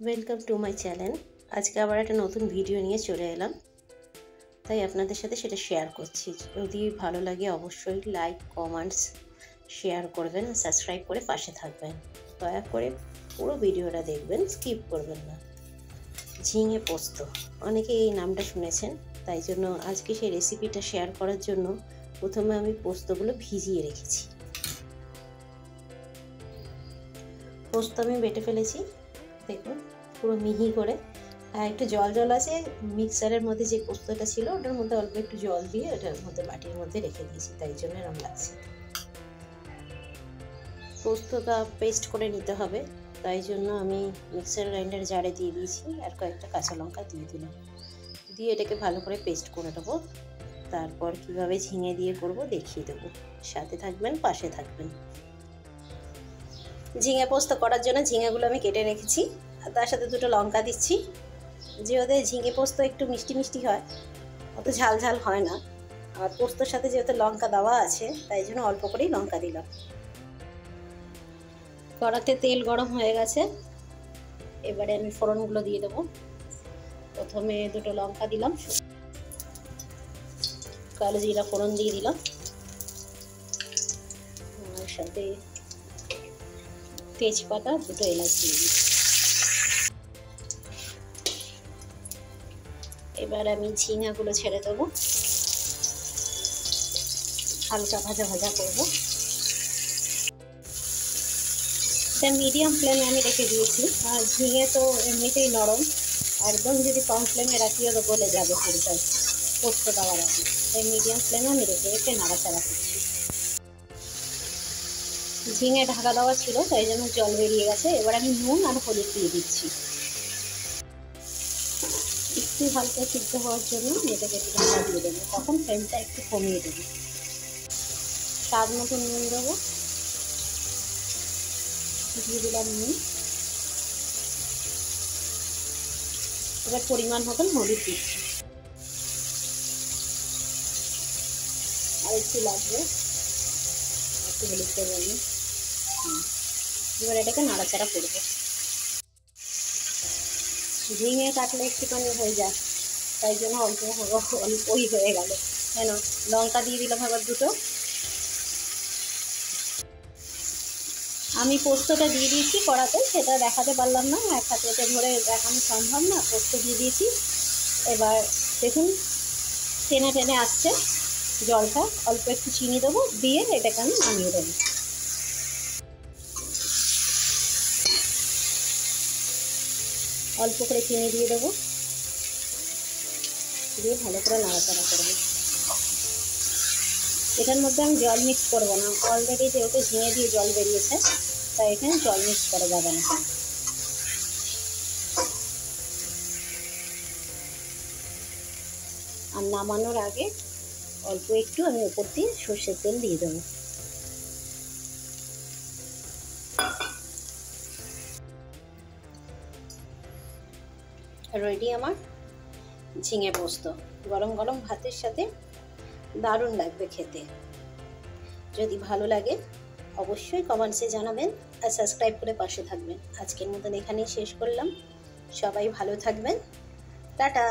Welcome to my channel. আজকে আবার একটা নতুন ভিডিও নিয়ে চলে এলাম, তাই আপনাদের সাথে সেটা শেয়ার করছি। যদি ভালো লাগে অবশ্যই লাইক, কমেন্টস, শেয়ার করবেন, সাবস্ক্রাইব করে পাশে থাকবেন। দয়া করে পুরো ভিডিওটা দেখবেন, স্কিপ করবেন না। ঝিঙে পোস্ত, অনেকে এই নামটা শুনেছেন, তাই জন্য আজকে সেই রেসিপিটা শেয়ার করার জন্য প্রথমে আমি পোস্তগুলো ভিজিয়ে রেখেছি। পোস্ত আমি বেটে ফেলেছি, দেখুন পুরো মিহি করে। আর একটু জল জল আছে, মিক্সারের মধ্যে যে পোস্তটা ছিল ওটার মধ্যে অল্প একটু জল দিয়ে ওটার মধ্যে বাটির মধ্যে রেখে দিয়েছি, তাই জন্য এরকম লাগছে। পোস্তটা পেস্ট করে নিতে হবে, তাই জন্য আমি মিক্সার গ্রাইন্ডার জারে দিয়ে দিয়েছি আর কয়েকটা কাঁচা লঙ্কা দিয়ে দিলাম, দিয়ে এটাকে ভালো করে পেস্ট করে নেবো। তারপর কিভাবে ঝিঙে দিয়ে করব দেখিয়ে দেবো, সাথে থাকবেন, পাশে থাকবেন। ঝিঙে পোস্ত করার জন্য ঝিঙেগুলো আমি কেটে রেখেছি, আর তার সাথে দুটো লঙ্কা দিচ্ছি। যেহেতু ঝিঙে পোস্ত একটু মিষ্টি মিষ্টি হয়, অত ঝাল ঝাল হয় না, আর পোস্তর সাথে যেহেতু লঙ্কা দেওয়া আছে তাই জন্য অল্প করেই লঙ্কা দিলাম। কড়াতে তেল গরম হয়ে গেছে, এবারে আমি ফোড়নগুলো দিয়ে দেবো। প্রথমে দুটো লঙ্কা দিলাম, কালো জিরা ফোড়ন দিয়ে দিলাম, আর সাথে তেজপাতা, দুটো এলাচ দিয়ে দিই। এবার আমি ঝিঙাগুলো ছেড়ে দেবো, হালকা ভাজা ভাজা করবো। এটা মিডিয়াম ফ্লেমে আমি রেখে দিয়েছি, আর ঝিঙে তো এমনিতেই নরম, একদম যদি কম ফ্লেমে রাখিও তো গলে যাবে পুরোটাই পোস্ত দেওয়ার আগে। তাই মিডিয়াম ফ্লেমে আমি রেখে নাড়াচাড়া করছি। ঝিঙে ঢাকা দেওয়া ছিল, তাই জন্য জল বেরিয়ে গেছে। এবার আমি নুন আর হলুদ দিয়ে দিচ্ছি। একটু হালকা সিদ্ধ হওয়ার জন্য এটাকে একটু ঢাকা দিয়ে দেবো, তখন ফ্লেমটা একটু কমিয়ে দেবো। স্বাদ মতো নুন দেবো, দিয়ে দিলাম নুন। এবার পরিমাণ মতন হলুদ দিচ্ছি, আর একটু লাগবে, একটু হলুদ দেবো আমি। এবার এটাকে নাড়াচাড়া করবো। ঝিঙে কাটলে একটুখানি হয়ে যায়, তাই জন্য অল্পই হয়ে গেল। কেন লঙ্কা দিয়ে দিলাম আবার দুটো। আমি পোস্তটা দিয়ে দিয়েছি কড়াতে, সেটা দেখাতে পারলাম না, এক হাতে ধরে দেখানো সম্ভব না। পোস্ত দিয়ে দিয়েছি, এবার দেখুন টেনে টেনে আসছে জলটা। অল্প একটু চিনি দেবো, দিয়ে এটাকে আমি নামিয়ে দেবো। অল্প করে চিনি দিয়ে দেবো, দিয়ে ভালো করে নাড়াচাড়া করবো। এটার মধ্যে আমি জল মিক্স করবো না, অলরেডি যেহেতু ঝিঙে দিয়ে জল বেরিয়েছে, তাই এখানে জল মিক্স করা যাবে না। আর নামানোর আগে অল্প একটু আমি উপর দিয়ে সর্ষের তেল দিয়ে দেবো। রেডি আমার ঝিঙে পোস্ত। গরম গরম ভাতের সাথে দারুণ লাগবে খেতে। যদি ভালো লাগে অবশ্যই কমেন্টসে জানাবেন, আর সাবস্ক্রাইব করে পাশে থাকবেন। আজকের মতন এখানেই শেষ করলাম। সবাই ভালো থাকবেন, টাটা।